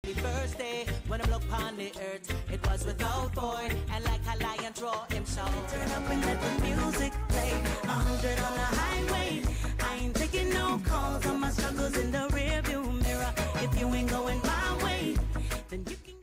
The first day when I look upon the earth, it was without void, and like a lion draw him shout. Turn up and let the music play, 100 on the highway. I ain't taking no calls on my struggles in the rearview mirror. If you ain't going my way, then you can.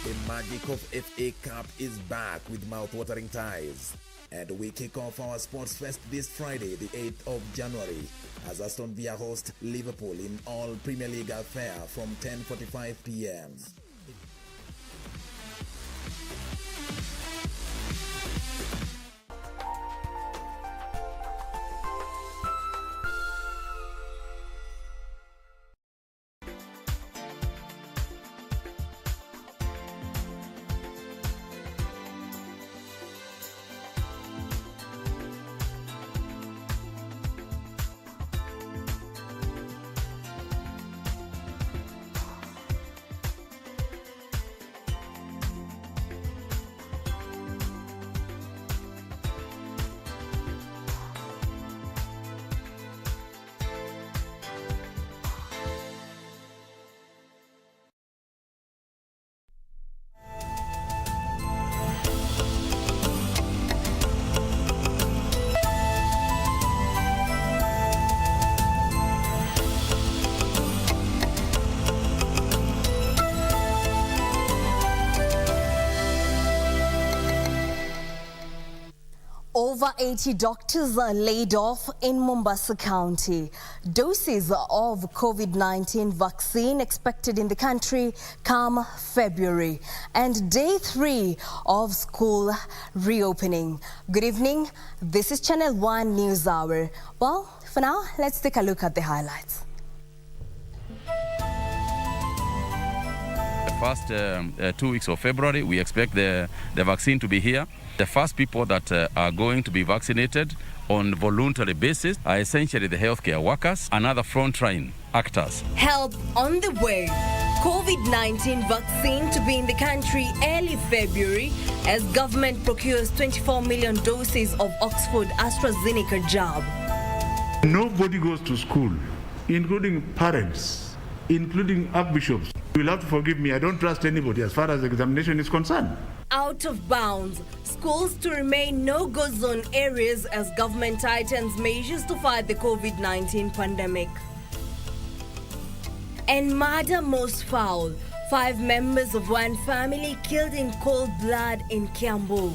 The magic of FA Cup is back with mouth-watering ties. And we kick off our Sports Fest this Friday, the 8th of January, as Aston Villa host Liverpool in all Premier League affair from 10:45 p.m. Over 80 doctors are laid off in Mombasa County. Doses of COVID-19 vaccine expected in the country come February and day 3 of school reopening. Good evening. This is Channel 1 News Hour. Well, for now, let's take a look at the highlights. The first 2 weeks of February, we expect the vaccine to be here. The first people that are going to be vaccinated on voluntary basis are essentially the healthcare workers and other frontline actors. Help on the way. COVID-19 vaccine to be in the country early February as government procures 24 million doses of Oxford AstraZeneca jab. Nobody goes to school, including parents, including archbishops. You will have to forgive me, I don't trust anybody as far as examination is concerned. Out of bounds. Schools to remain no-go zone areas as government tightens measures to fight the COVID-19 pandemic. And murder most foul. 5 members of one family killed in cold blood in Kiambu.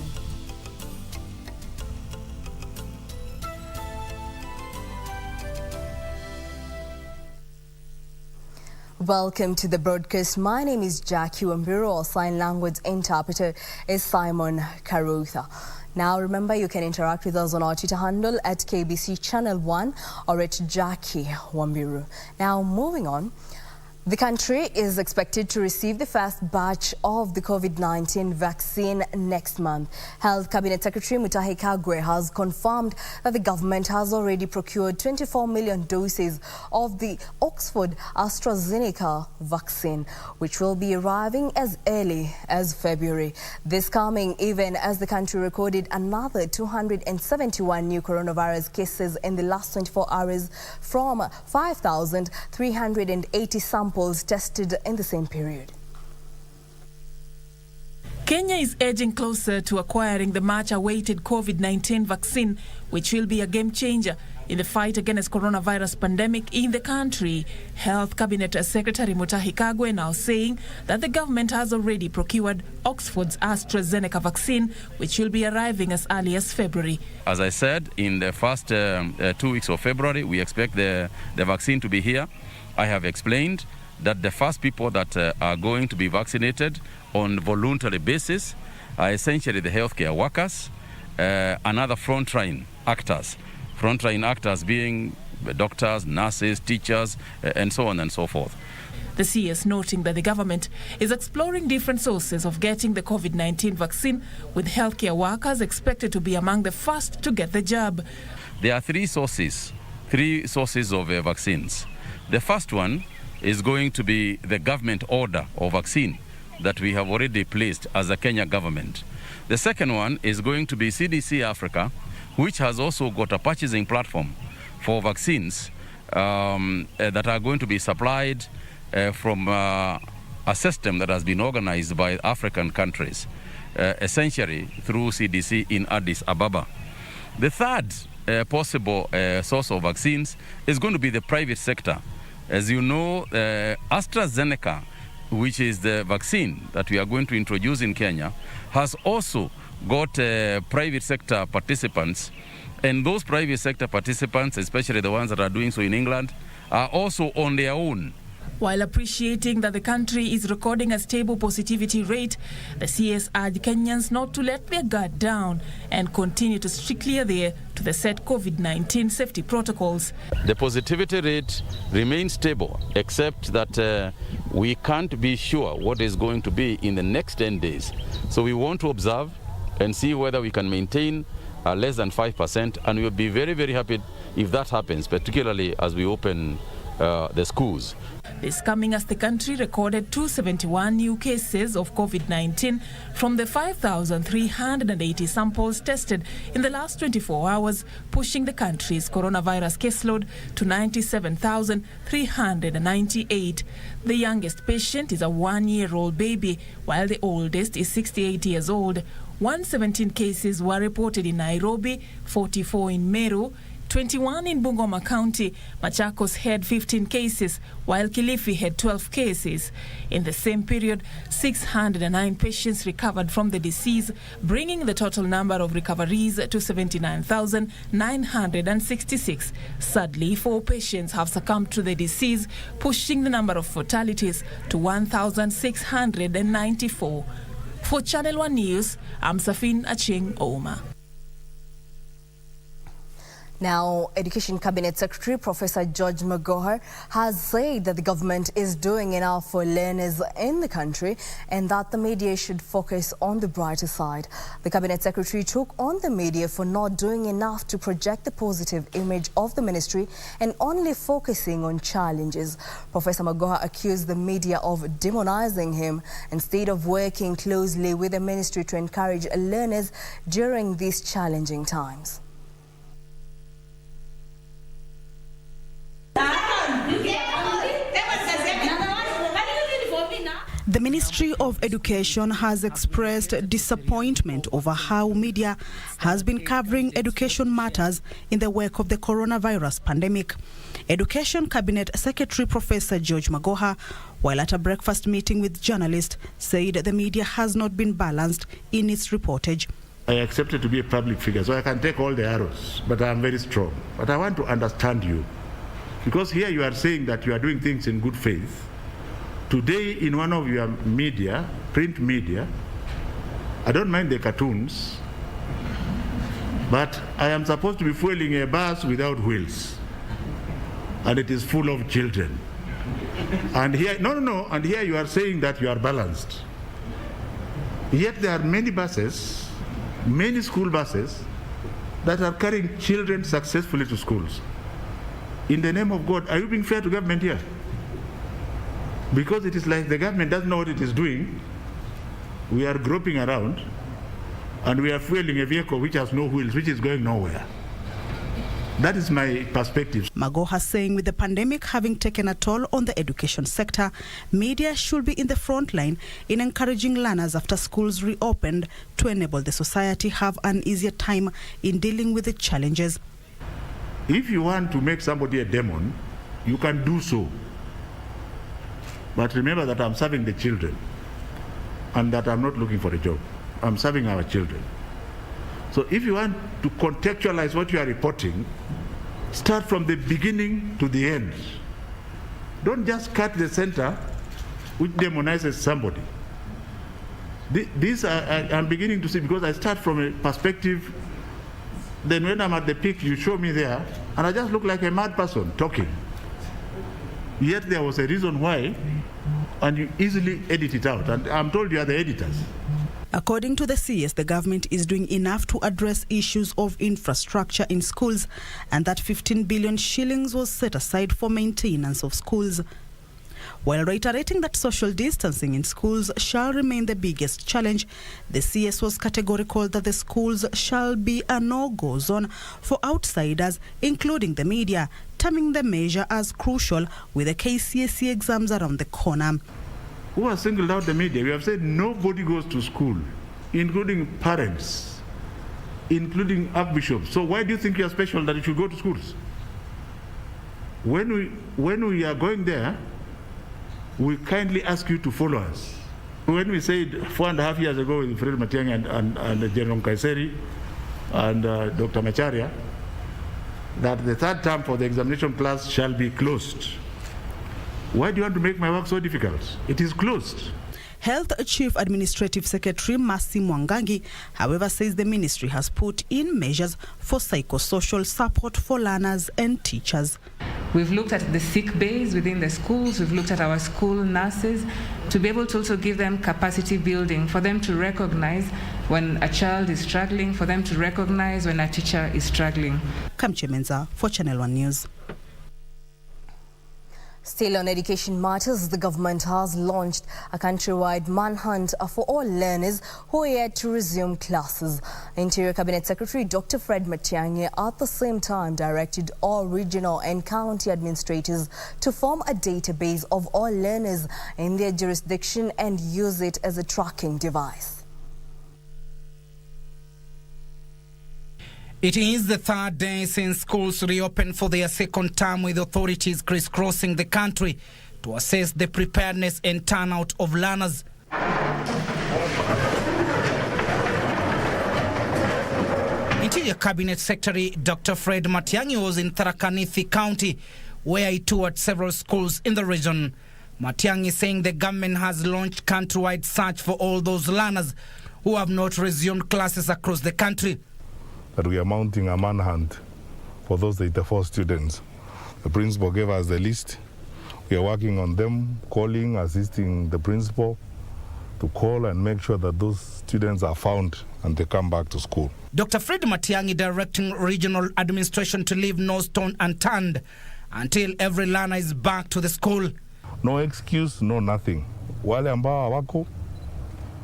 Welcome to the broadcast. My name is Jackie Wambiro. Our sign language interpreter is Simon Karutha. Now remember, you can interact with us on our Twitter handle at KBC Channel 1 or at Jackie Wambiro. Now moving on. The country is expected to receive the first batch of the COVID-19 vaccine next month. Health Cabinet Secretary Mutahi Kagwe has confirmed that the government has already procured 24 million doses of the Oxford AstraZeneca vaccine, which will be arriving as early as February. This coming even as the country recorded another 271 new coronavirus cases in the last 24 hours from 5,380 samples tested in the same period. Kenya is edging closer to acquiring the much-awaited COVID-19 vaccine, which will be a game-changer in the fight against coronavirus pandemic in the country. Health Cabinet Secretary Mutahi Kagwe now saying that the government has already procured Oxford's AstraZeneca vaccine, which will be arriving as early as February. As I said, in the first 2 weeks of February, we expect the vaccine to be here. I have explained that the first people that are going to be vaccinated on voluntary basis are essentially the healthcare workers and other frontline actors. Frontline actors being doctors, nurses, teachers, and so on and so forth. The CS noting that the government is exploring different sources of getting the COVID-19 vaccine, with healthcare workers expected to be among the first to get the jab. There are three sources of vaccines. The first one is going to be the government order of vaccine that we have already placed as a Kenya government. The second one is going to be CDC Africa, which has also got a purchasing platform for vaccines that are going to be supplied from a system that has been organized by African countries, essentially through CDC in Addis Ababa. The third possible source of vaccines is going to be the private sector. As you know, AstraZeneca, which is the vaccine that we are going to introduce in Kenya, has also got private sector participants. And those private sector participants, especially the ones that are doing so in England, are also on their own. While appreciating that the country is recording a stable positivity rate, the CS urged Kenyans not to let their guard down and continue to strictly adhere to the set COVID-19 safety protocols. The positivity rate remains stable, except that we can't be sure what is going to be in the next 10 days. So we want to observe and see whether we can maintain less than 5%, and we'll be very, very happy if that happens, particularly as we open the schools. This coming as the country recorded 271 new cases of COVID-19 from the 5,380 samples tested in the last 24 hours, pushing the country's coronavirus caseload to 97,398. The youngest patient is a 1-year-old baby, while the oldest is 68 years old. 117 cases were reported in Nairobi, 44 in Meru, 21 in Bungoma County. Machakos had 15 cases, while Kilifi had 12 cases. In the same period, 609 patients recovered from the disease, bringing the total number of recoveries to 79,966. Sadly, 4 patients have succumbed to the disease, pushing the number of fatalities to 1,694. For Channel 1 News, I'm Safin Acheng Oma. Now, Education Cabinet Secretary Professor George Magoha has said that the government is doing enough for learners in the country and that the media should focus on the brighter side. The Cabinet Secretary took on the media for not doing enough to project the positive image of the ministry and only focusing on challenges. Professor Magoha accused the media of demonizing him instead of working closely with the ministry to encourage learners during these challenging times. The Ministry of Education has expressed disappointment over how media has been covering education matters in the wake of the coronavirus pandemic. Education Cabinet Secretary Professor George Magoha, while at a breakfast meeting with journalists, said the media has not been balanced in its reportage. I accepted to be a public figure, so I can take all the arrows, but I am very strong. But I want to understand you, because here you are saying that you are doing things in good faith. Today, in one of your media, print media, I don't mind the cartoons, but I am supposed to be fueling a bus without wheels, and it is full of children. And here, and here you are saying that you are balanced. Yet there are many buses, many school buses, that are carrying children successfully to schools. In the name of God, are you being fair to government here? Because it is like the government doesn't know what it is doing. We are groping around and we are fueling a vehicle which has no wheels, which is going nowhere. That is my perspective. Magoha saying with the pandemic having taken a toll on the education sector, media should be in the front line in encouraging learners after schools reopened to enable the society have an easier time in dealing with the challenges. If you want to make somebody a demon, you can do so. But remember that I'm serving the children and that I'm not looking for a job. I'm serving our children. So if you want to contextualize what you are reporting, start from the beginning to the end. Don't just cut the center, which demonizes somebody. This I'm beginning to see, because I start from a perspective, then when I'm at the peak, you show me there, and I just look like a mad person talking. Yet there was a reason why, and you easily edit it out. And I'm told you are the editors. According to the CS, the government is doing enough to address issues of infrastructure in schools, and that 15 billion shillings was set aside for maintenance of schools. While reiterating that social distancing in schools shall remain the biggest challenge, the CS was categorical that the schools shall be a no-go zone for outsiders, including the media, terming the measure as crucial with the KCSE exams around the corner. Who has singled out the media? We have said nobody goes to school, including parents, including archbishops. So why do you think you are special that you should go to schools? When we are going there, we kindly ask you to follow us. When we said 4.5 years ago with Fred Matiang'i and General Kaiseri and Dr. Macharia, that the third term for the examination class shall be closed. Why do you want to make my work so difficult? It is closed. Health Chief Administrative Secretary Mercy Mwangangi, however, says the ministry has put in measures for psychosocial support for learners and teachers. We've looked at the sick bays within the schools. We've looked at our school nurses to be able to also give them capacity building, for them to recognize when a child is struggling, for them to recognize when a teacher is struggling. Kamche Menza for Channel 1 News. Still on education matters, the government has launched a countrywide manhunt for all learners who are yet to resume classes. Interior Cabinet Secretary Dr. Fred Matiang'i at the same time directed all regional and county administrators to form a database of all learners in their jurisdiction and use it as a tracking device. It is the third day since schools reopened for their second term, with authorities crisscrossing the country to assess the preparedness and turnout of learners. Interior Cabinet Secretary Dr. Fred Matiang'i was in Tharaka Nithi County, where he toured several schools in the region. Matiang'i saying the government has launched countrywide search for all those learners who have not resumed classes across the country. That we are mounting a manhunt for those 84 students. The principal gave us the list. We are working on them, calling, assisting the principal to call and make sure that those students are found and they come back to school. Dr. Fred Matiang'i directing regional administration to leave no stone unturned until every learner is back to the school. No excuse, no nothing. Wale ambao hawako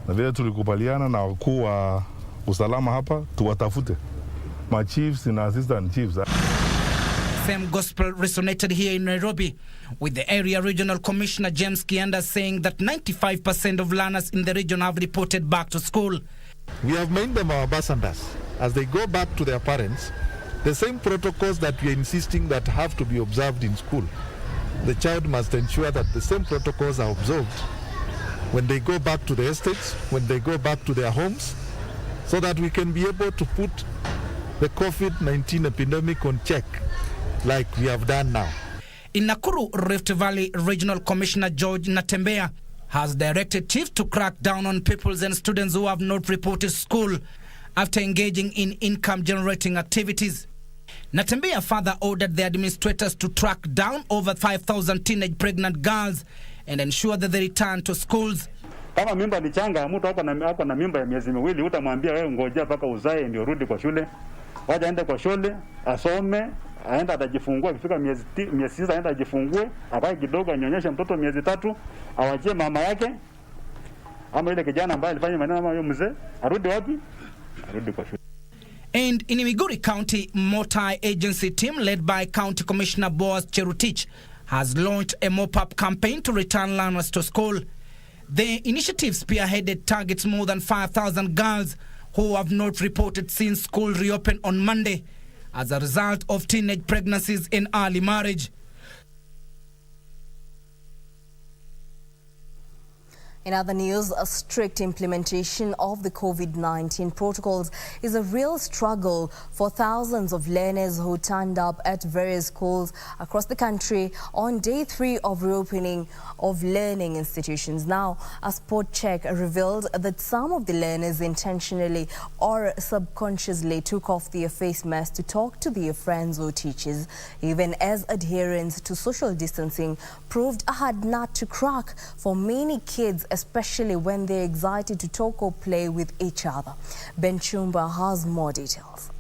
na vile tulikubaliana na wakuu wa usalama hapa tuwatafute. My chiefs and assistant chiefs. Same gospel resonated here in Nairobi, with the area regional commissioner James Kianda saying that 95% of learners in the region have reported back to school. We have made them our ambassadors. As they go back to their parents, the same protocols that we are insisting that have to be observed in school, the child must ensure that the same protocols are observed when they go back to the estates, when they go back to their homes, so that we can be able to put the COVID-19 epidemic on check like we have done now. In Nakuru, Rift Valley Regional Commissioner George Natembea has directed chiefs to crack down on pupils and students who have not reported school after engaging in income-generating activities. Natembea further ordered the administrators to track down over 5,000 teenage pregnant girls and ensure that they return to schools. Kama mimba ni changa, mtu hapo na mimba ya miezi miwili, utamwambia wewe ngojea mpaka uzae ndio rudi kwa shule. Waje aende kwa shule, asome, aenda atajifungua, ikifika miezi 9 aenda ajifungue, akae kidogo anyonyeshe mtoto miezi 3, awachie mama yake. Ama ile kijana ambaye alifanya maneno kama huyo mzee, arudi wapi? Arudi kwa shule. And in Migori County, multi-agency team led by County Commissioner Boaz Cherutich has launched a mop-up campaign to return learners to school. The initiative spearheaded targets more than 5,000 girls who have not reported since school reopened on Monday as a result of teenage pregnancies and early marriage. In other news, a strict implementation of the COVID-19 protocols is a real struggle for thousands of learners who turned up at various schools across the country on day 3 of reopening of learning institutions. Now, a spot check revealed that some of the learners intentionally or subconsciously took off their face masks to talk to their friends or teachers, even as adherence to social distancing proved a hard nut to crack for many kids, especially when they're excited to talk or play with each other. Ben Chumba has more details.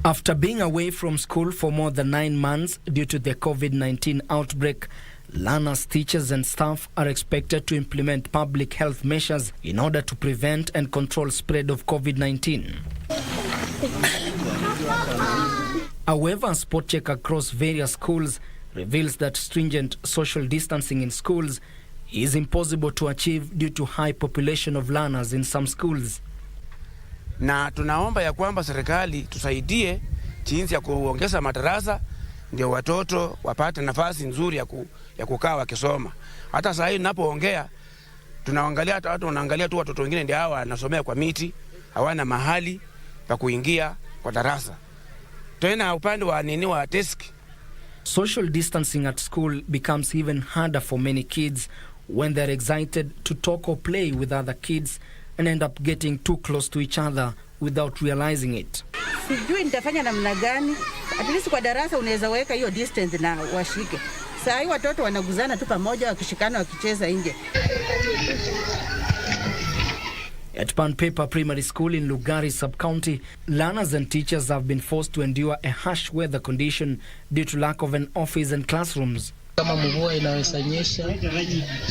After being away from school for more than 9 months due to the COVID-19 outbreak, learners, teachers and staff are expected to implement public health measures in order to prevent and control spread of COVID-19. However, a spot check across various schools reveals that stringent social distancing in schools is impossible to achieve due to high population of learners in some schools. Na tunaomba ya kwamba serikali tusaidie jinsi ya kuongeza madarasa ndio watoto wapate nafasi nzuri ya kukaa wakisoma. Hata sasa hivi ninapoongea tunaangalia tu watoto wengine ndio hawa wanasomea kwa miti, hawana mahali pa kuingia kwa darasa. Tena upande wa desk. Social distancing at school becomes even harder for many kids when they're excited to talk or play with other kids and end up getting too close to each other without realizing it. Sijui nitafanya namna gani. At least kwa darasa unaweza weka hiyo distance na washike. Saa hii watoto wanaguzana tu pamoja wakishikana wakicheza nje. At Panpepa Primary School in Lugari Sub-County, learners and teachers have been forced to endure a harsh weather condition due to lack of an office and classrooms. Kama mvua inaweza nyesha,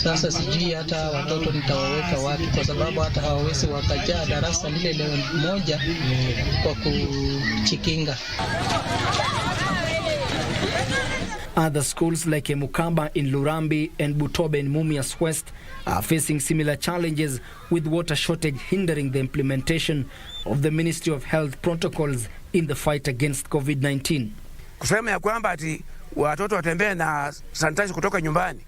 sasa sijui hata watoto nitawaweka wapi kwa sababu hata hawawezi wakajaa darasa lile moja kwa kuchikinga. Other schools like Emukaba in Lurambi and Butobe in Mumias West are facing similar challenges with water shortage hindering the implementation of the Ministry of Health protocols in the fight against COVID-19. Kusema ya kwamba ati watoto watembee na sanitizer kutoka nyumbani,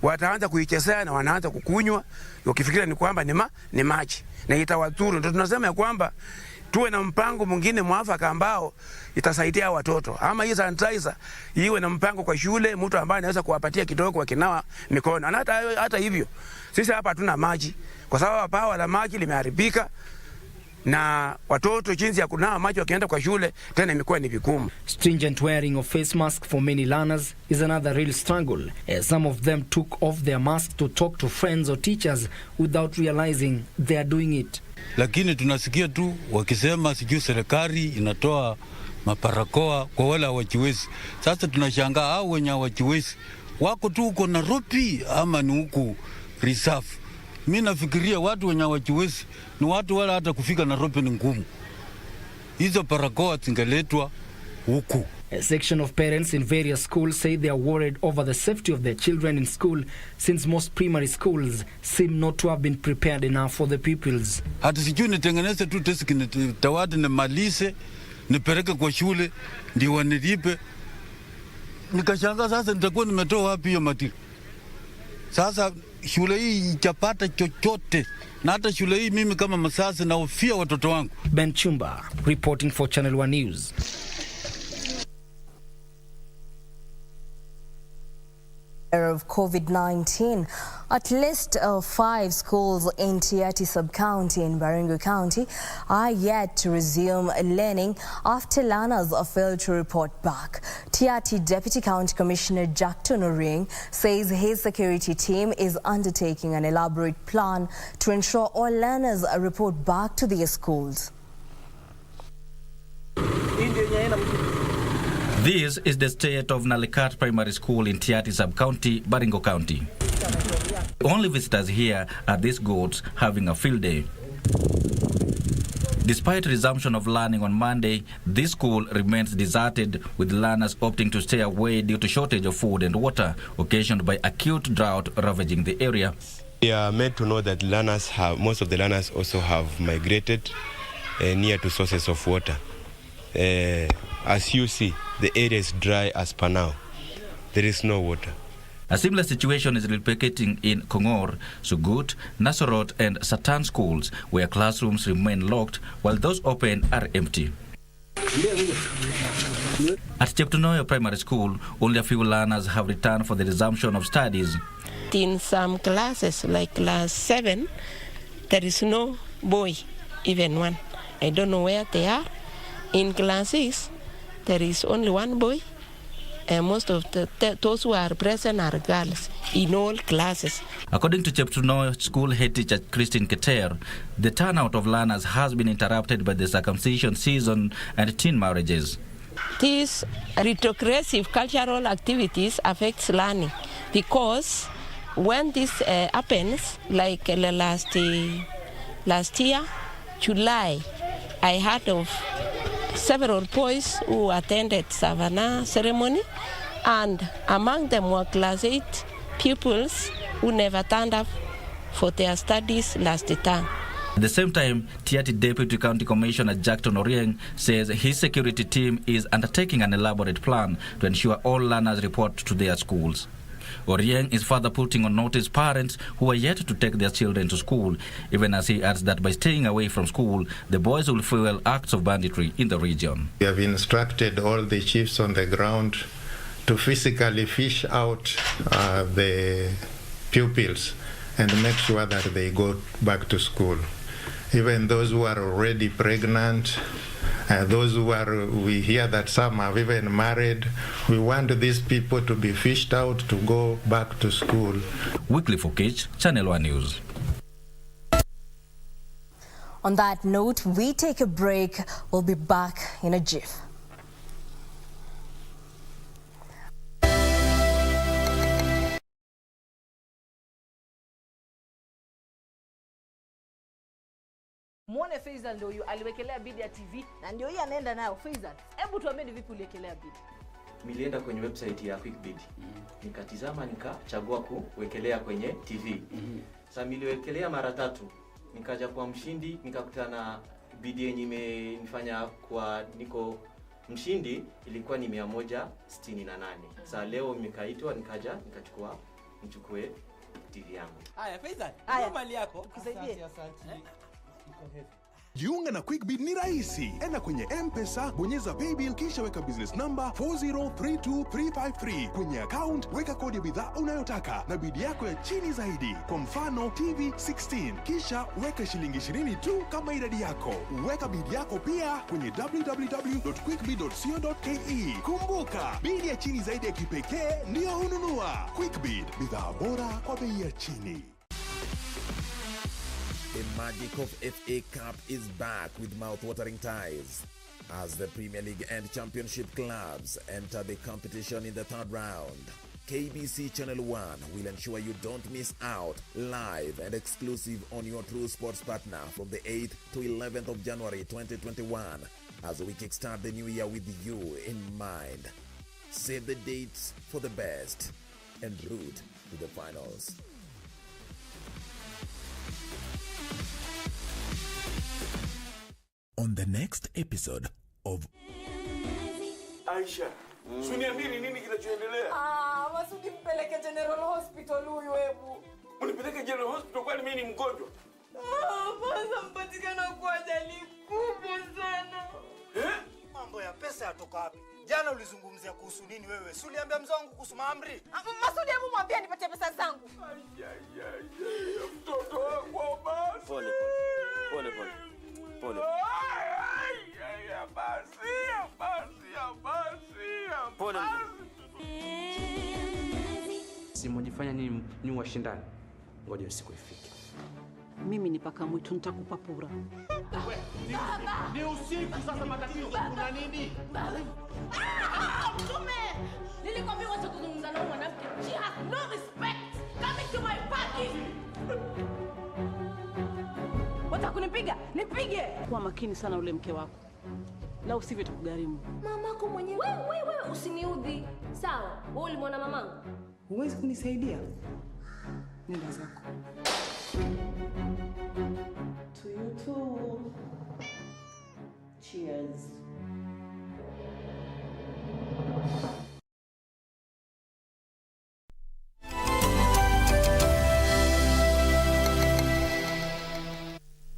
wataanza kuichezea na wanaanza kukunywa, wakifikiria ni kwamba ni maji na itawadhuru. Ndio tunasema ya kwamba tuwe na mpango mwingine mwafaka ambao itasaidia watoto. Ama hii sanitizer iwe na mpango kwa shule, mtu ambaye anaweza kuwapatia kidogo wakinawa mikono. Na hata hivyo, sisi hapa hatuna maji kwa sababu pawa la maji limeharibika. Na watoto jinsi ya kunawa maji wakienda kwa shule tena imekuwa ni vigumu. Stringent wearing of face mask for many learners is another real struggle, as some of them took off their masks to talk to friends or teachers without realizing they are doing it. Lakini tunasikia tu wakisema sijui serikali inatoa maparakoa kwa wale hawajiwezi. Sasa tunashangaa hao wenye hawajiwezi wako tu huko Nairobi ama ni huku reserve. Mimi nafikiria watu wenye hawajiwezi ni watu wala hata kufika Nairobi ni ngumu. Hizo parakoa zingeletwa huku. A section of parents in various schools say they are worried over the safety of their children in school since most primary schools seem not to have been prepared enough for the pupils. Hata sijui nitengeneze tu deski nitawadi nimalize nipeleke kwa shule ndio wanilipe. Nikashangaa sasa nitakuwa nimetoa wapi hiyo matiri. Sasa shule hii ichapata chochote na hata shule hii mimi kama msasi nahofia watoto wangu. Ben Chumba reporting for Channel 1 News. Of COVID-19, at least 5 schools in Tiati Sub-County in Baringo County are yet to resume learning after learners failed to report back. Tiati Deputy County Commissioner Jack Tonoring says his security team is undertaking an elaborate plan to ensure all learners report back to their schools. This is the state of Nalikat Primary School in Tiati Sub-County, Baringo County. Only visitors here are these goats having a field day. Despite resumption of learning on Monday, this school remains deserted, with learners opting to stay away due to shortage of food and water occasioned by acute drought ravaging the area. We are made to know that most of the learners also have migrated near to sources of water. As you see, the area is dry as per now. There is no water. A similar situation is replicating in Kongor, Sugut, Nasorot and Satan schools, where classrooms remain locked while those open are empty. At Cheptunoyo Primary School, only a few learners have returned for the resumption of studies. In some classes, like class 7, there is no boy, even one. I don't know where they are. In class 6, there is only one boy, and most of those who are present are girls. in all classes. According to Cheptuno school head teacher Christine Keter, the turnout of learners has been interrupted by the circumcision season and teen marriages. These retrogressive cultural activities affect learning because when this happens, like last year, July, I heard of several boys who attended Savannah ceremony, and among them were class 8 pupils who never turned up for their studies last term. At the same time, Tiati Deputy County Commissioner Jackton Orieng says his security team is undertaking an elaborate plan to ensure all learners report to their schools. Orieng is further putting on notice parents who are yet to take their children to school, even as he adds that by staying away from school, the boys will fuel acts of banditry in the region. We have instructed all the chiefs on the ground to physically fish out the pupils and make sure that they go back to school. Even those who are already pregnant, those who are, we hear that some have even married, we want these people to be fished out to go back to school. Weekly for Kids, Channel 1 News. On that note, we take a break. We'll be back in a jiff. Muone Faisal ndio huyu aliwekelea bid ya TV na ndio hii anaenda nayo. Faisal, hebu tuambie ni vipi uliwekelea bid? Nilienda kwenye website ya Quickbid. Nikatizama nikachagua kuwekelea kwenye TV. Sasa niliwekelea mara 3. Nikaja kwa mshindi, nikakutana bid yenye imenifanya kwa niko mshindi ilikuwa ni 168. Sasa leo nimekaitwa nikaja nikachukua nichukue TV yangu. Haya Faisal, haya mali yako. Tukusaidie. Asante. Jiunga na Quickbid ni rahisi. Enda kwenye M-Pesa, bonyeza paybill kisha weka business number 4032353. Kwenye account weka kodi ya bidhaa unayotaka na bid yako ya chini zaidi. Kwa mfano TV 16, kisha weka shilingi 20 tu kama idadi yako. Weka bid yako pia kwenye www.quickbid.co.ke. Kumbuka, bid ya chini zaidi ya kipekee ndio hununua. Quickbid, bidhaa bora kwa bei ya chini. The magic of FA Cup is back with mouth-watering ties as the Premier League and Championship clubs enter the competition in the third round. KBC Channel 1 will ensure you don't miss out, live and exclusive on your True Sports partner from the 8th to 11th of January 2021 as we kickstart the new year with you in mind. Save the dates for the best and route to the finals. On the next episode of Aisha, uniambie nini kinachoendelea? Masudi mpeleke General Hospital huyu hebu. Unipeleke General Hospital kwani mimi ni mgonjwa? Kwanza mpatikana kwa ajali kubwa sana. Mambo ya pesa yatoka wapi? Jana ulizungumzia kuhusu nini wewe? Si uliambia mzee wangu kuhusu maamri? Masudi hebu mwambie nipatie pesa zangu. Mtoto wangu basi. Pole. Pole. Simojifanya ni washindani. Ngoja usiku ifike. Mimi ni paka mwitu nitakupa pura. Ni usiku sasa matatizo kuna nini? Mtume! Nilikwambia wacha kuzungumza na mwanamke. She has no respect. Coming to my party. Wacha kunipiga? Nipige. Kuwa makini sana ule mke wako. La usivyo tukugharimu. Mamako mwenyewe. Wewe usiniudhi. Sawa, wewe ulimwona mamangu? Huwezi kunisaidia? Nenda zako. To you too. Cheers.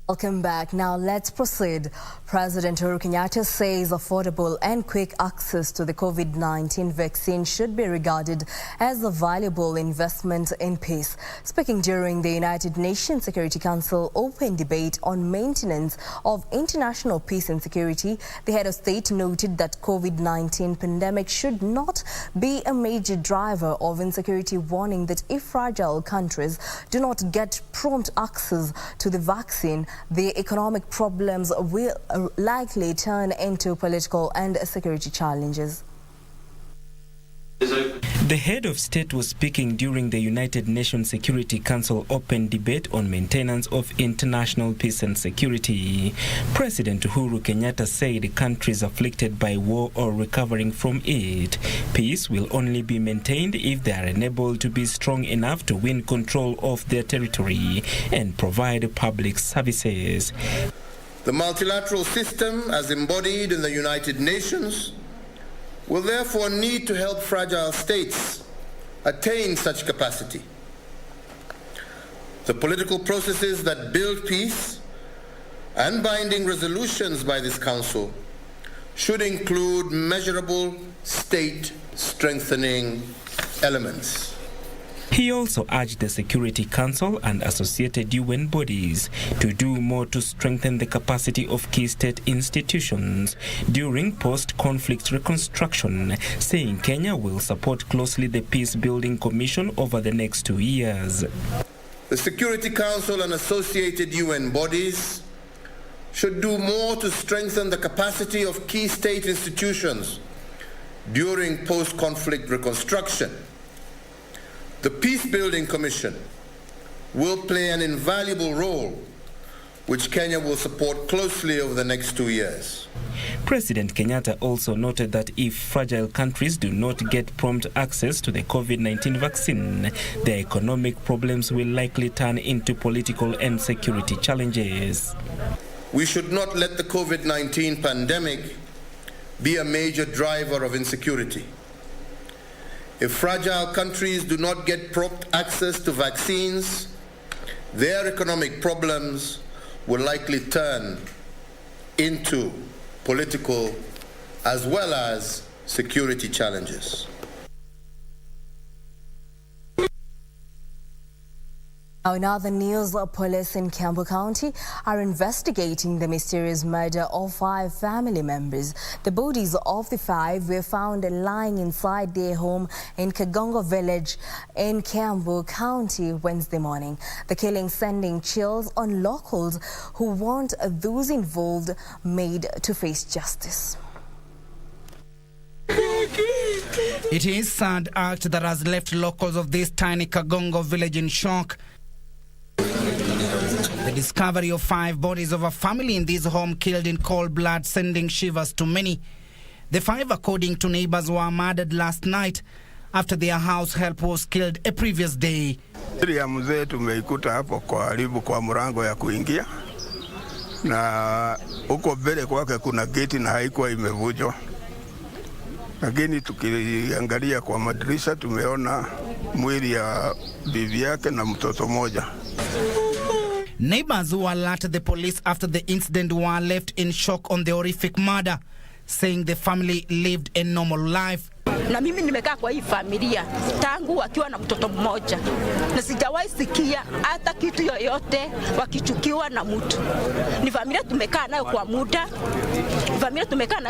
Welcome back. Now let's proceed. President Uhuru Kenyatta says affordable and quick access to the COVID-19 vaccine should be regarded as a valuable investment in peace. Speaking during the United Nations Security Council open debate on maintenance of international peace and security, the head of state noted that COVID-19 pandemic should not be a major driver of insecurity, warning that if fragile countries do not get prompt access to the vaccine, the economic problems will likely turn into political and security challenges. The head of state was speaking during the United Nations Security Council open debate on maintenance of international peace and security. President Uhuru Kenyatta said countries afflicted by war or recovering from it, peace will only be maintained if they are enabled to be strong enough to win control of their territory and provide public services. The multilateral system, as embodied in the United Nations, will therefore need to help fragile states attain such capacity. The political processes that build peace and binding resolutions by this Council should include measurable state strengthening elements. He also urged the Security Council and associated UN bodies to do more to strengthen the capacity of key state institutions during post-conflict reconstruction, saying Kenya will support closely the Peace-Building Commission over the next 2 years. The Security Council and associated UN bodies should do more to strengthen the capacity of key state institutions during post-conflict reconstruction. The Peace-Building Commission will play an invaluable role, which Kenya will support closely over the next 2 years. President Kenyatta also noted that if fragile countries do not get prompt access to the COVID-19 vaccine, their economic problems will likely turn into political and security challenges. We should not let the COVID-19 pandemic be a major driver of insecurity. If fragile countries do not get prompt access to vaccines, their economic problems will likely turn into political as well as security challenges. Now, in other news, police in Kiambu County are investigating the mysterious murder of 5 family members. The bodies of the 5 were found lying inside their home in Kagongo village in Kiambu County Wednesday morning. The killing sending chills on locals who want those involved made to face justice. It is sad act that has left locals of this tiny Kagongo village in shock. The discovery of 5 bodies of a family in this home killed in cold blood, sending shivers to many. The 5, according to neighbors, were murdered last night after their house help was killed a previous day. Ya mzee tumeikuta hapo karibu kwa mlango ya kuingia, na huko mbele kwake kuna geti na haikuwa imevunjwa, lakini tukiangalia kwa madirisha tumeona mwili ya bibi yake na mtoto moja. Neighbors who alerted the police after the incident were left in shock on the horrific murder, saying the family lived a normal life. Na mimi nimekaa kwa hii familia tangu wakiwa na mtoto mmoja, na sijawahi sikia hata kitu yoyote wakichukiwa na mtu. Ni familia tumekaa nayo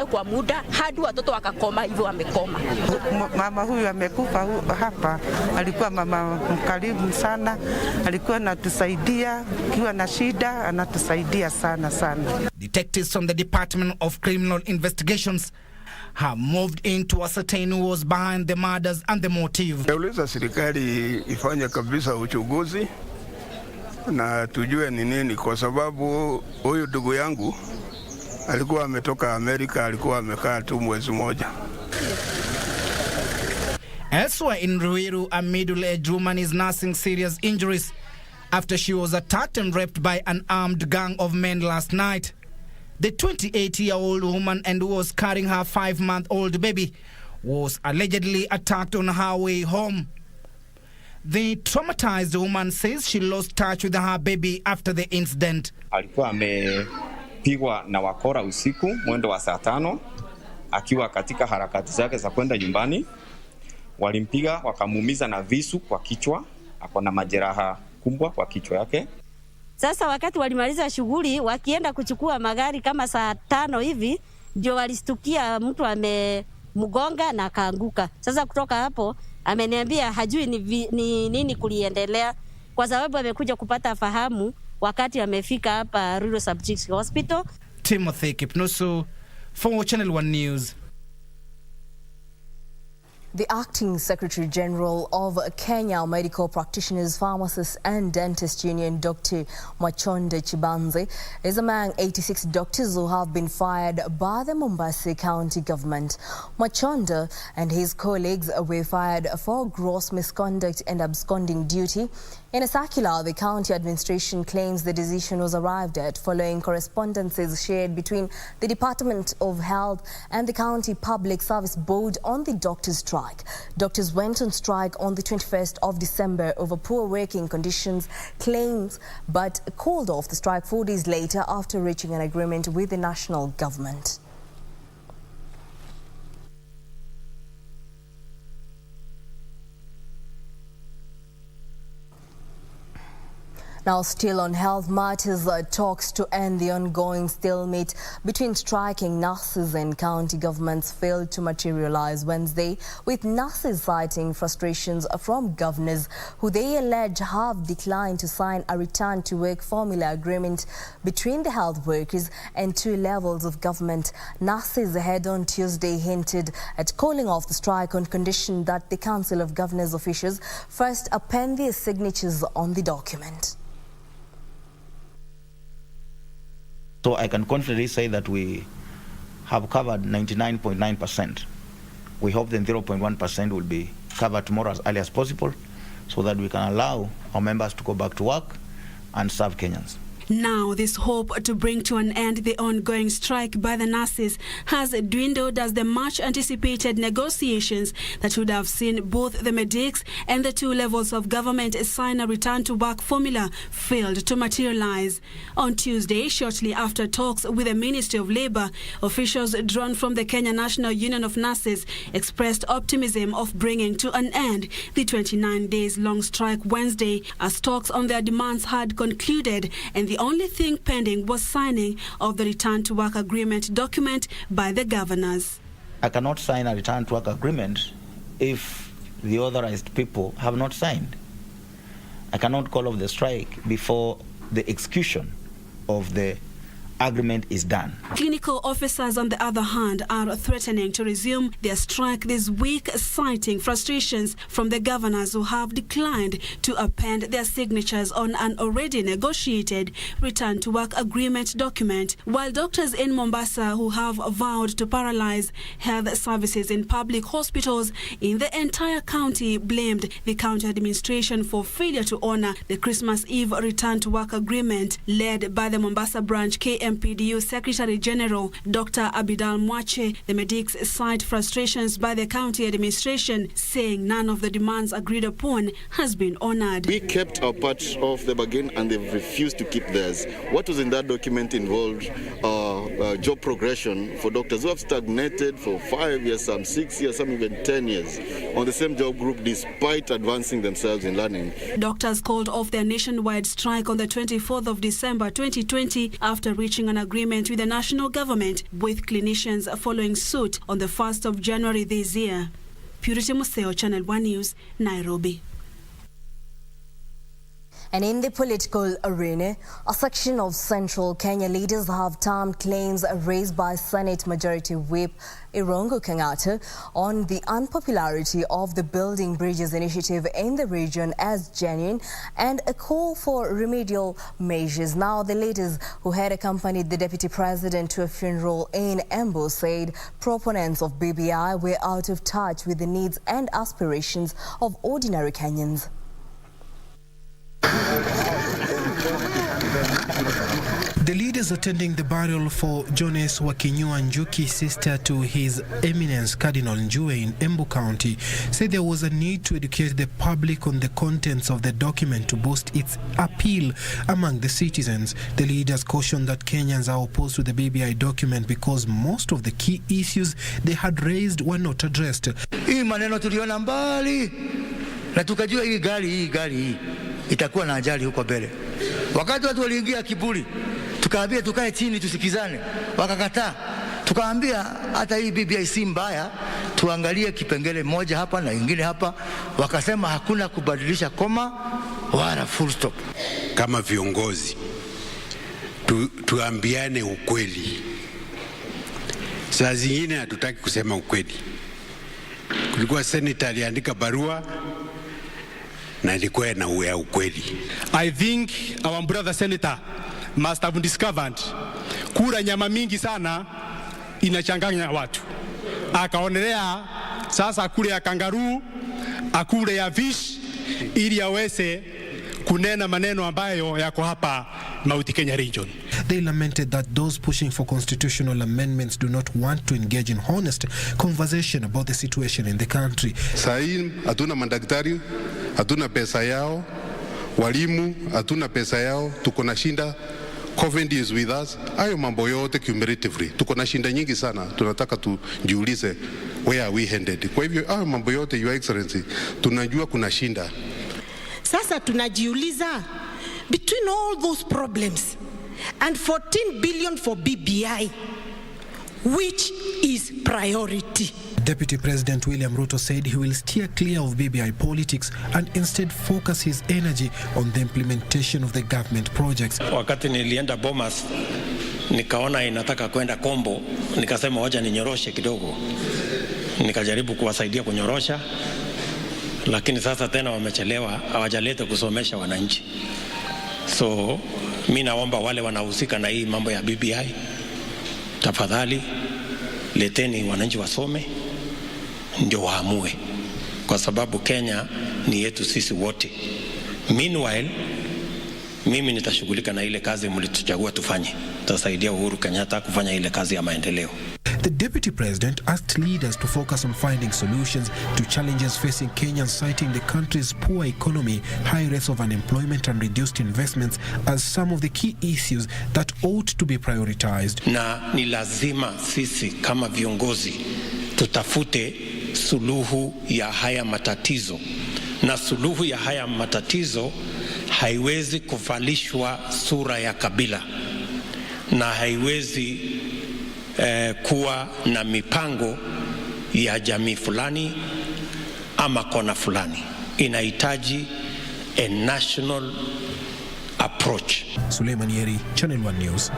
kwa muda, hadi watoto wakakoma hivyo wamekoma. Mama huyu amekufa hapa, alikuwa mama mkarimu sana, alikuwa anatusaidia kiwa na shida, anatusaidia sana sana. Detectives from the Department of Criminal Investigations have moved in to ascertain who was behind the murders and the motive. Nauliza serikali ifanye kabisa uchunguzi na tujue ni nini, kwa sababu huyu ndugu yangu alikuwa ametoka Amerika, alikuwa amekaa tu mwezi mmoja. Elsewhere in Ruiru, a middle-aged woman is nursing serious injuries after she was attacked and raped by an armed gang of men last night. The 28-year-old woman, and who was carrying her 5-month-old baby, was allegedly attacked on her way home. The traumatized woman says she lost touch with her baby after the incident. Alikuwa amepigwa na wakora usiku mwendo wa saa 5 akiwa katika harakati zake za kwenda nyumbani. Walimpiga wakamuumiza na visu kwa kichwa, akona majeraha kubwa kwa kichwa yake. Sasa wakati walimaliza shughuli wakienda kuchukua magari kama saa 5 hivi ndio walistukia mtu amemgonga na kaanguka. Sasa kutoka hapo ameniambia hajui ni nini kuliendelea kwa sababu amekuja kupata fahamu wakati amefika hapa Rural Subject Hospital. Timothy Kipnusu for Channel 1 News. The Acting Secretary General of Kenya Medical Practitioners, Pharmacists and Dentists Union, Dr. Mwachonde Chibanze, is among 86 doctors who have been fired by the Mombasa County Government. Mwachonde and his colleagues were fired for gross misconduct and absconding duty. In a circular, the county administration claims the decision was arrived at following correspondences shared between the Department of Health and the County Public Service Board on the doctors' strike. Doctors went on strike on the 21st of December over poor working conditions claims, but called off the strike 4 days later after reaching an agreement with the national government. Now, still on health matters, talks to end the ongoing stalemate between striking nurses and county governments failed to materialize Wednesday, with nurses citing frustrations from governors who they allege have declined to sign a return-to-work formula agreement between the health workers and 2 levels of government. Nurses had on Tuesday hinted at calling off the strike on condition that the Council of Governors officials first append their signatures on the document. So I can confidently say that we have covered 99.9%. We hope that 0.1% will be covered tomorrow as early as possible so that we can allow our members to go back to work and serve Kenyans. Now, this hope to bring to an end the ongoing strike by the nurses has dwindled as the much-anticipated negotiations that would have seen both the medics and the 2 levels of government sign a return-to-work formula failed to materialize. On Tuesday, shortly after talks with the Ministry of Labour, officials drawn from the Kenya National Union of Nurses expressed optimism of bringing to an end the 29 days-long strike Wednesday, as talks on their demands had concluded and the only thing pending was signing of the return-to-work agreement document by the governors. I cannot sign a return-to-work agreement if the authorized people have not signed. I cannot call off the strike before the execution of the agreement is done. Clinical officers, on the other hand, are threatening to resume their strike this week, citing frustrations from the governors who have declined to append their signatures on an already negotiated return-to-work agreement document, while doctors in Mombasa who have vowed to paralyze health services in public hospitals in the entire county blamed the county administration for failure to honor the Christmas Eve return-to-work agreement led by the Mombasa branch KMPDU Secretary General Dr. Abidal Mwache. The medics cite frustrations by the county administration, saying none of the demands agreed upon has been honored. We kept our part of the bargain and they've refused to keep theirs. What was in that document involved job progression for doctors who have stagnated for 5 years, some 6 years, some even 10 years on the same job group despite advancing themselves in learning. Doctors called off their nationwide strike on the 24th of December 2020 after reaching an agreement with the national government, with clinicians following suit on the 1st of January this year. Purity Museo, Channel 1 News, Nairobi. And in the political arena, a section of Central Kenya leaders have termed claims raised by Senate Majority Whip Irungu Kang'ata on the unpopularity of the Building Bridges initiative in the region as genuine and a call for remedial measures. Now, the leaders who had accompanied the Deputy President to a funeral in Embu said proponents of BBI were out of touch with the needs and aspirations of ordinary Kenyans. The leaders attending the burial for Jones Wakinyua Njuki, sister to His Eminence Cardinal Njue in Embu County, said there was a need to educate the public on the contents of the document to boost its appeal among the citizens. The leaders cautioned that Kenyans are opposed to the BBI document because most of the key issues they had raised were not addressed. Hii maneno tuliona mbali na tukajua hii gari itakuwa na ajali huko mbele. Wakati watu waliingia kiburi, tukaambia tukae chini tusikizane, wakakataa. Tukaambia hata hii BBI si mbaya, tuangalie kipengele moja hapa na ingine hapa. Wakasema hakuna kubadilisha koma wala full stop. Kama viongozi tuambiane ukweli. Saa zingine hatutaki kusema ukweli. Kulikuwa senator aliandika barua na ilikuwa na ukweli. I think our brother senator must have discovered kura nyama mingi sana inachanganya watu. Akaonelea sasa kule ya kangaroo, akule ya fish ili aweze kunena maneno ambayo yako hapa Mount Kenya region. They lamented that those pushing for constitutional amendments do not want to engage in honest conversation about the situation in the country. Sahi hatuna madaktari, hatuna pesa yao, walimu hatuna pesa yao, tuko na shinda. COVID is with us. Hayo mambo yote cumulatively tuko na shinda nyingi sana, tunataka tujiulize where are we headed. Kwa hivyo hayo mambo yote, Your Excellency, tunajua kuna shinda. Sasa tunajiuliza, between all those problems and 14 billion for BBI, which is priority? Deputy President William Ruto said he will steer clear of BBI politics and instead focus his energy on the implementation of the government projects. Wakati nilienda Bomas nikaona inataka kwenda Kombo, nikasema wacha ninyoroshe kidogo. Nikajaribu kuwasaidia kunyorosha, lakini sasa tena wamechelewa, hawajaleta kusomesha wananchi. So mimi naomba wale wanahusika na hii mambo ya BBI, tafadhali leteni wananchi wasome ndio waamue, kwa sababu Kenya ni yetu sisi wote. Meanwhile, mimi nitashughulika na ile kazi mlituchagua tufanye. Tutasaidia Uhuru Kenyatta kufanya ile kazi ya maendeleo. The Deputy President asked leaders to focus on finding solutions to challenges facing Kenyans, citing the country's poor economy, high rates of unemployment and reduced investments as some of the key issues that ought to be prioritized. Na ni lazima sisi kama viongozi tutafute suluhu ya haya matatizo. Na suluhu ya haya matatizo haiwezi kuvalishwa sura ya kabila, na haiwezi kuwa na mipango ya jamii fulani ama kona fulani. Inahitaji a national approach. Suleiman Yeri, Channel 1 News.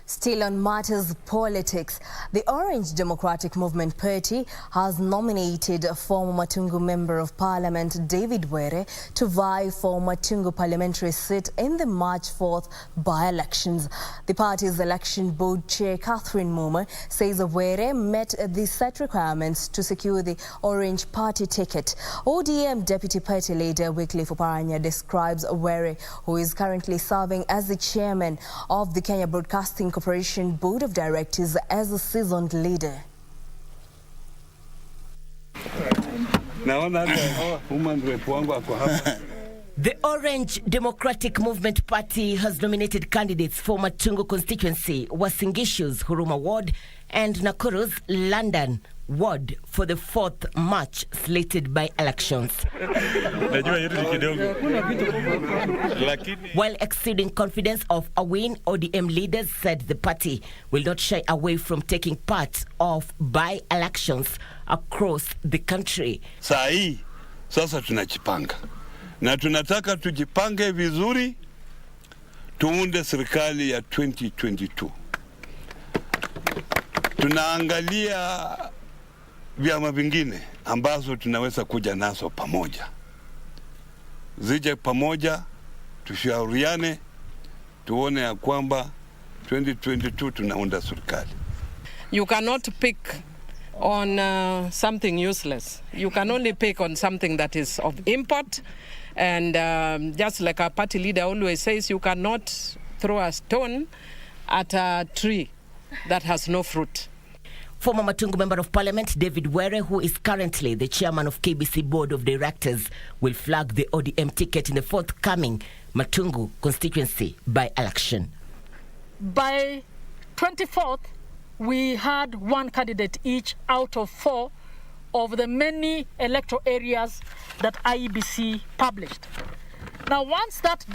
Still on matters politics, the Orange Democratic Movement Party has nominated former Matungu Member of Parliament David Were to vie for Matungu parliamentary seat in the March 4th by-elections. The party's election board chair Catherine Muma says Were met the set requirements to secure the Orange party ticket. ODM Deputy Party Leader Wycliffe Oparanya describes Were, who is currently serving as the chairman of the Kenya Broadcasting Corporation Board of Directors, as a seasoned leader. The Orange Democratic Movement Party has nominated candidates for Matungu constituency, Uasin Gishu's Huruma Ward and Nakuru's London Ward for the 4th March slated by elections. While exceeding confidence of a win, ODM leaders said the party will not shy away from taking part of by-elections across the country. Saa hii sasa tunajipanga na tunataka tujipange vizuri, tuunde serikali ya 2022. Tunaangalia vyama vingine ambazo tunaweza kuja nazo pamoja, zije pamoja, tushauriane, tuone ya kwamba 2022 tunaunda serikali. You cannot pick on something useless. You can only pick on something that is of import. And just like our party leader always says, you cannot throw a stone at a tree that has no fruit. Former Matungu Member of Parliament David Were, who is currently the chairman of KBC Board of Directors, will flag the ODM ticket in the forthcoming Matungu constituency by-election. By 24th, we had one candidate each out of 4 of the many electoral areas that IEBC published. Now, once that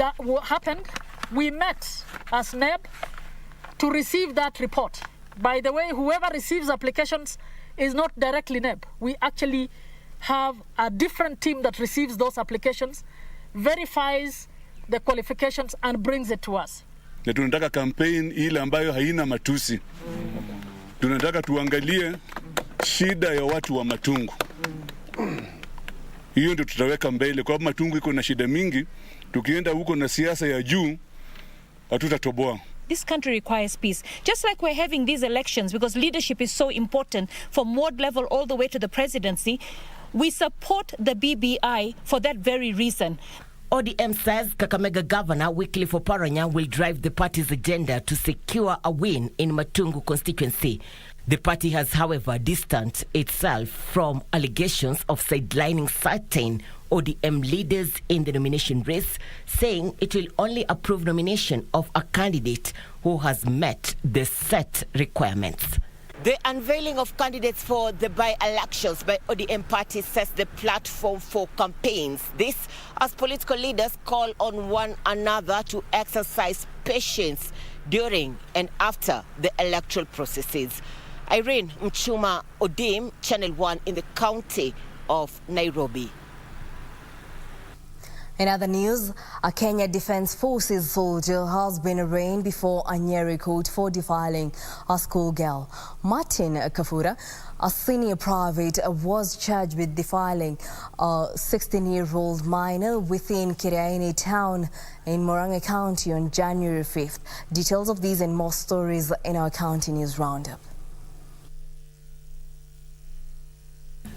happened, we met as NEB to receive that report. By the way, whoever receives applications is not directly NEB. We actually have a different team that receives those applications, verifies the qualifications and brings it to us. Na tunataka campaign ile ambayo haina matusi. Tunataka tuangalie shida ya watu wa Matungu. Hiyo ndio tutaweka mbele, kwa sababu Matungu iko na shida mingi. Tukienda huko na siasa ya juu, hatutatoboa. This country requires peace. Just like we're having these elections, because leadership is so important from ward level all the way to the presidency, we support the BBI for that very reason. ODM says Kakamega Governor Wycliffe Oparanya will drive the party's agenda to secure a win in Matungu constituency. The party has, however, distanced itself from allegations of sidelining certain ODM leaders in the nomination race, saying it will only approve nomination of a candidate who has met the set requirements. The unveiling of candidates for the by-elections by ODM party sets the platform for campaigns. This as political leaders call on one another to exercise patience during and after the electoral processes. Irene Mchuma Odim, Channel 1 in the county of Nairobi. In other news, a Kenya Defence Forces soldier has been arraigned before a Nyeri court for defiling a schoolgirl. Martin Kafura, a senior private, was charged with defiling a 16-year-old minor within Kiriaini town in Murang'a County on January 5th. Details of these and more stories in our county news roundup.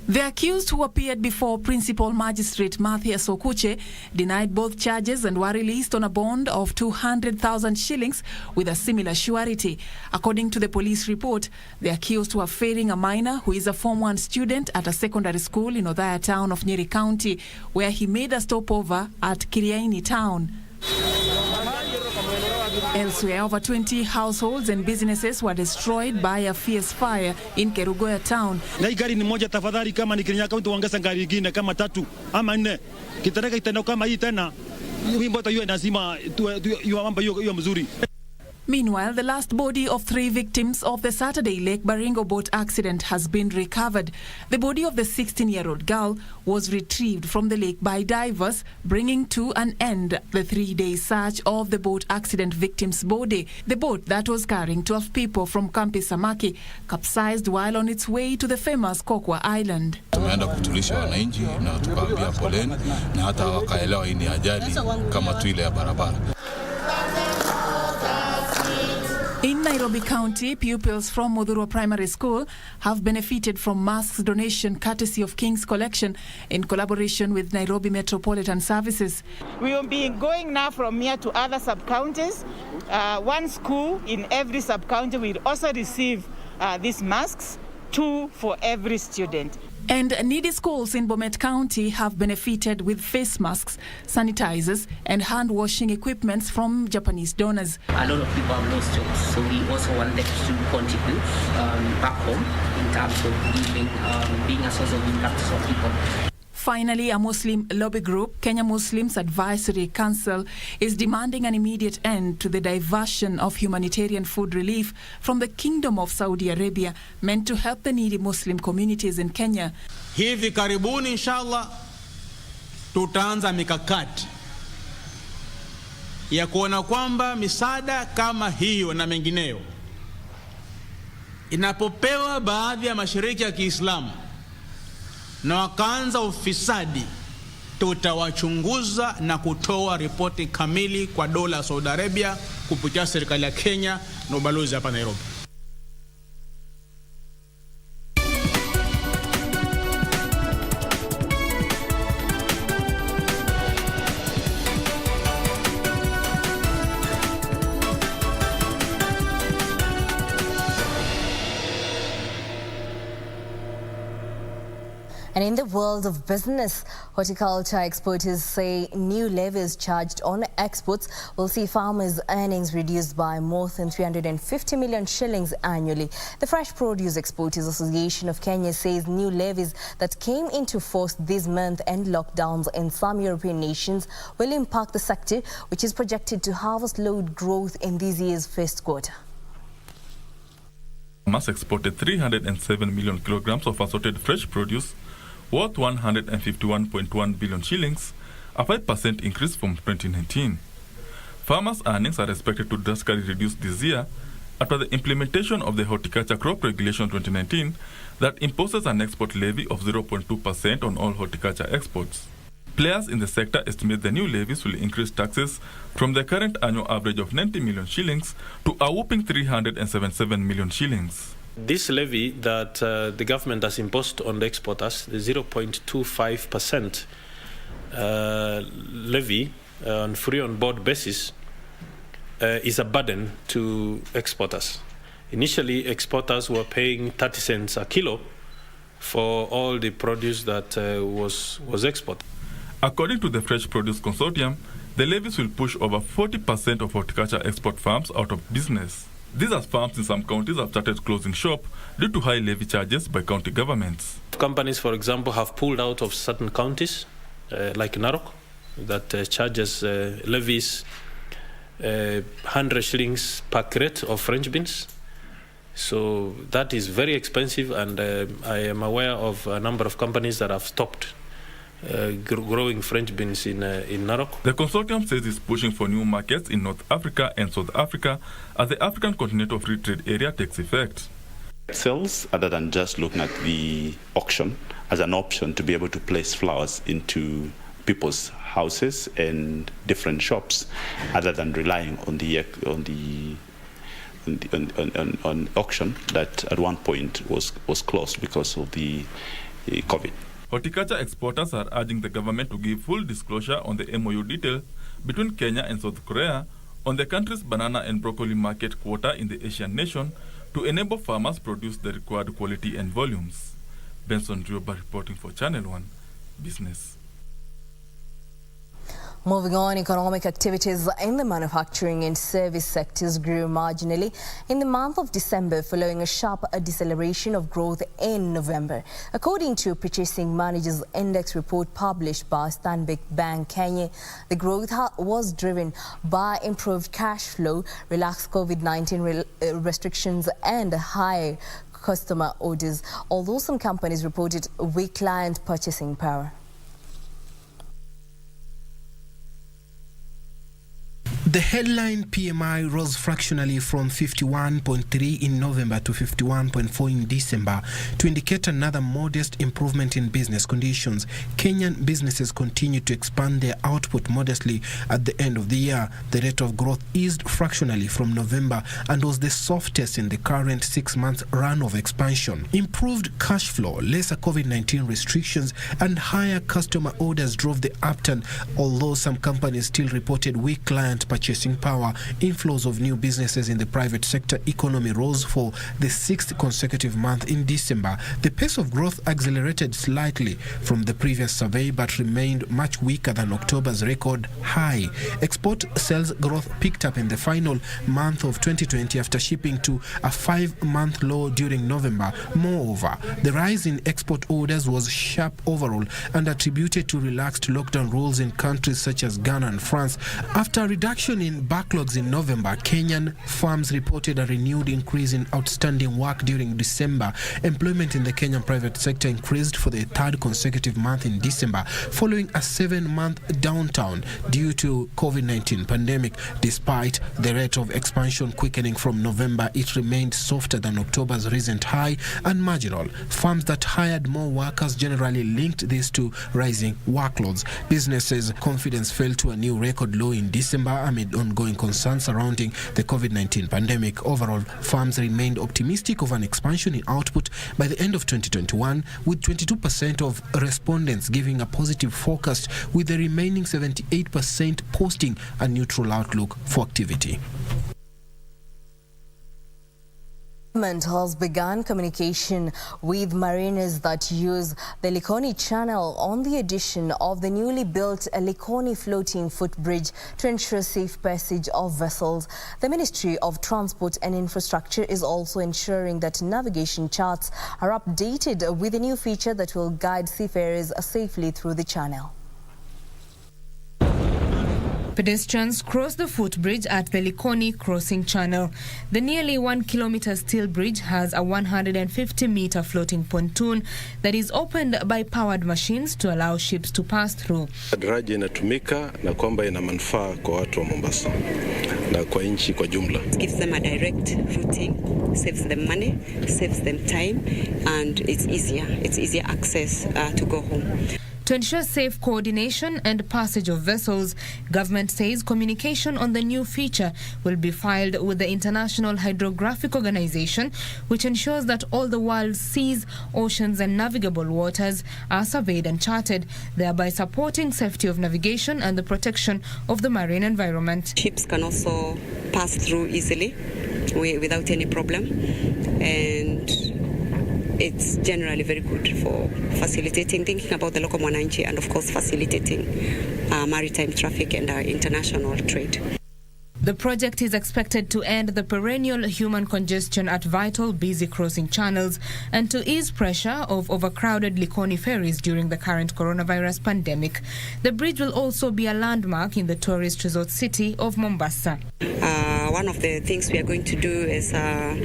The accused, who appeared before Principal Magistrate Matthias Okuche, denied both charges and were released on a bond of 200,000 shillings with a similar surety. According to the police report, the accused was failing a minor who is a Form 1 student at a secondary school in Othaya town of Nyeri County, where he made a stopover at Kiriaini town. Elsewhere, over 20 households and businesses were destroyed by a fierce fire in Kerugoya town. Na hii gari ni moja, tafadhali, kama ni Kenya County tuongeza gari nyingine kama 3 ama 4. Kitareka itenda kama hii tena. Wimbo hiyo lazima hiyo mambo hiyo mzuri. Meanwhile, the last body of 3 victims of the Saturday Lake Baringo boat accident has been recovered. The body of the 16-year-old girl was retrieved from the lake by divers, bringing to an end the 3-day search of the boat accident victim's body. The boat that was carrying 12 people from Kampi Samaki capsized while on its way to the famous Kokwa Island. Tumeenda kutulisha wananchi na tukaambia poleni na hata wakaelewa hii ni ajali kama tu ile ya barabara. In Nairobi County, pupils from Modhurwa Primary School have benefited from masks donation courtesy of King's Collection in collaboration with Nairobi Metropolitan Services. We will be going now from here to other sub-counties. One school in every sub-county will also receive these masks, 2 for every student. And needy schools in Bomet County have benefited with face masks, sanitizers, and hand-washing equipments from Japanese donors. A lot of people have lost jobs, so we also wanted to contribute back home in terms of giving, being a source of income to some people. Finally, a Muslim lobby group, Kenya Muslims Advisory Council, is demanding an immediate end to the diversion of humanitarian food relief from the Kingdom of Saudi Arabia, meant to help the needy Muslim communities in Kenya. Hivi karibuni inshallah tutaanza mikakati ya kuona kwamba misaada kama hiyo na mengineyo inapopewa baadhi ya mashirika ya Kiislamu na wakaanza ufisadi, tutawachunguza na kutoa ripoti kamili kwa dola ya Saudi Arabia kupitia serikali ya Kenya na ubalozi hapa Nairobi. And in the world of business, horticulture exporters say new levies charged on exports will see farmers' earnings reduced by more than 350 million shillings annually. The Fresh Produce Exporters Association of Kenya says new levies that came into force this month and lockdowns in some European nations will impact the sector, which is projected to harvest load growth in this year's first quarter. Farmers exported 307 million kilograms of assorted fresh produce worth 151.1 billion shillings, a 5% increase from 2019. Farmers' earnings are expected to drastically reduce this year after the implementation of the Horticulture Crop Regulation 2019 that imposes an export levy of 0.2% on all horticulture exports. Players in the sector estimate the new levies will increase taxes from the current annual average of 90 million shillings to a whopping 377 million shillings. This levy that the government has imposed on the exporters, the 0.25% levy on free on board basis, is a burden to exporters. Initially, exporters were paying 30 cents a kilo for all the produce that was exported. According to the Fresh Produce Consortium, the levies will push over 40% of horticulture export farms out of business. These as farms in some counties have started closing shop due to high levy charges by county governments. Companies, for example, have pulled out of certain counties, like Narok, that charges levies 100 shillings per crate of French beans. So that is very expensive, and I am aware of a number of companies that have stopped growing French beans in Narok. The consortium says it's pushing for new markets in North Africa and South Africa as the African Continental Free Trade Area takes effect. Sales, other than just looking at the auction as an option to be able to place flowers into people's houses and different shops, other than relying on the auction that at one point was closed because of the COVID. Horticulture exporters are urging the government to give full disclosure on the MOU detail between Kenya and South Korea on the country's banana and broccoli market quota in the Asian nation to enable farmers produce the required quality and volumes. Benson Rioba reporting for Channel 1 Business. Moving on, economic activities in the manufacturing and service sectors grew marginally in the month of December following a sharp deceleration of growth in November. According to a Purchasing Managers Index report published by Stanbic Bank Kenya, the growth was driven by improved cash flow, relaxed COVID-19 restrictions and higher customer orders, although some companies reported weak client purchasing power. The headline PMI rose fractionally from 51.3 in November to 51.4 in December to indicate another modest improvement in business conditions. Kenyan businesses continued to expand their output modestly at the end of the year. The rate of growth eased fractionally from November and was the softest in the current 6-month run of expansion. Improved cash flow, lesser COVID-19 restrictions and higher customer orders drove the upturn, although some companies still reported weak client purchasing power. Inflows of new businesses in the private sector economy rose for the 6th consecutive month in December. The pace of growth accelerated slightly from the previous survey but remained much weaker than October's record high. Export sales growth picked up in the final month of 2020 after shipping to a 5-month low during November. Moreover, the rise in export orders was sharp overall and attributed to relaxed lockdown rules in countries such as Ghana and France. After a reduction in backlogs in November, Kenyan firms reported a renewed increase in outstanding work during December. Employment in the Kenyan private sector increased for the 3rd consecutive month in December, following a 7-month downturn due to COVID-19 pandemic. Despite the rate of expansion quickening from November, it remained softer than October's recent high and marginal. Firms that hired more workers generally linked this to rising workloads. Businesses' confidence fell to a new record low in December amid ongoing concerns surrounding the COVID-19 pandemic. Overall, firms remained optimistic of an expansion in output by the end of 2021, with 22% of respondents giving a positive forecast, with the remaining 78% posting a neutral outlook for activity. Government has begun communication with mariners that use the Likoni Channel on the addition of the newly built Likoni floating footbridge to ensure safe passage of vessels. The Ministry of Transport and Infrastructure is also ensuring that navigation charts are updated with a new feature that will guide seafarers safely through the channel. Pedestrians cross the footbridge at the Likoni crossing channel. The nearly 1 kilometer steel bridge has a 150-meter floating pontoon that is opened by powered machines to allow ships to pass through. Daraja inatumika na kwamba ina manufaa kwa watu wa Mombasa na kwa nchi kwa jumla. It gives them a direct routing, saves them money, saves them time, and it's easier access to go home. To ensure safe coordination and passage of vessels, government says communication on the new feature will be filed with the International Hydrographic Organization, which ensures that all the world's seas, oceans and navigable waters are surveyed and charted, thereby supporting safety of navigation and the protection of the marine environment. Ships can also pass through easily without any problem, and it's generally very good for facilitating, thinking about the local mwananchi, and of course facilitating maritime traffic and international trade. The project is expected to end the perennial human congestion at vital busy crossing channels and to ease pressure of overcrowded Likoni ferries during the current coronavirus pandemic. The bridge will also be a landmark in the tourist resort city of Mombasa. One of the things we are going to do as a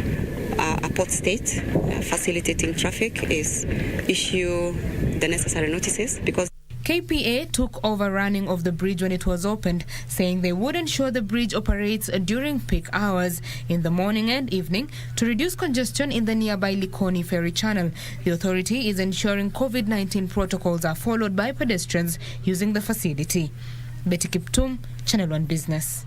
port state facilitating traffic is issue the necessary notices, because KPA took over running of the bridge when it was opened, saying they would ensure the bridge operates during peak hours in the morning and evening to reduce congestion in the nearby Likoni ferry channel. The authority is ensuring COVID-19 protocols are followed by pedestrians using the facility. Betty Kiptum, Channel 1 Business.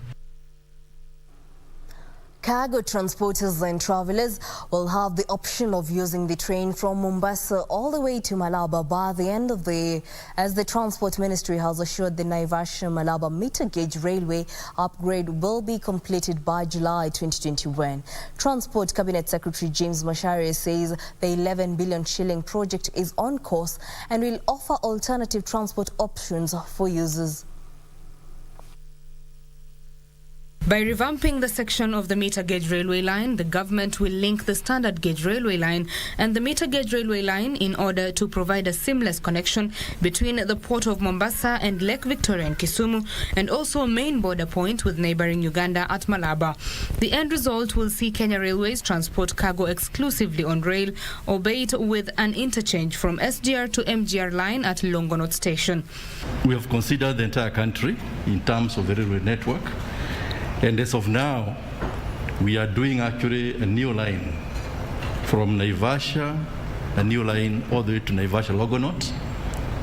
Cargo transporters and travelers will have the option of using the train from Mombasa all the way to Malaba by the end of the year, as the Transport Ministry has assured the Naivasha-Malaba meter gauge railway upgrade will be completed by July 2021. Transport Cabinet Secretary James Macharia says the 11 billion shilling project is on course and will offer alternative transport options for users. By revamping the section of the meter gauge railway line, the government will link the standard gauge railway line and the meter gauge railway line in order to provide a seamless connection between the port of Mombasa and Lake Victoria in Kisumu, and also a main border point with neighboring Uganda at Malaba. The end result will see Kenya Railways transport cargo exclusively on rail, albeit with an interchange from SGR to MGR line at Longonot Station. We have considered the entire country in terms of the railway network. And as of now, we are doing actually a new line from Naivasha, a new line all the way to Naivasha Longonot,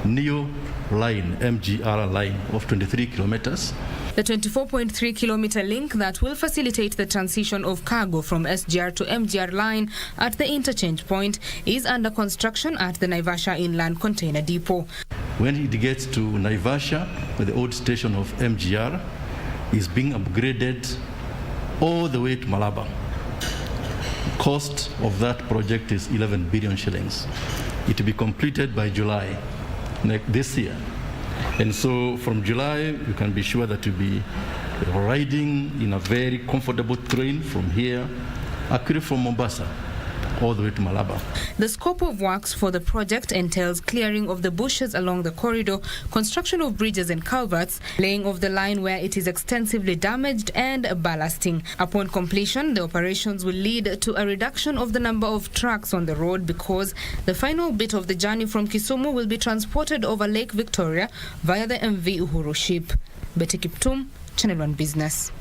new line, MGR line of 23 kilometers. The 24.3 kilometer link that will facilitate the transition of cargo from SGR to MGR line at the interchange point is under construction at the Naivasha Inland Container Depot. When it gets to Naivasha, the old station of MGR is being upgraded all the way to Malaba. Cost of that project is 11 billion shillings. It will be completed by July this year. And so from July, you can be sure that you'll be riding in a very comfortable train from here, actually from Mombasa, all the way to Malaba. The scope of works for the project entails clearing of the bushes along the corridor, construction of bridges and culverts, laying of the line where it is extensively damaged, and ballasting. Upon completion, the operations will lead to a reduction of the number of trucks on the road, because the final bit of the journey from Kisumu will be transported over Lake Victoria via the MV Uhuru ship. Betty Kiptum, Channel 1 Business.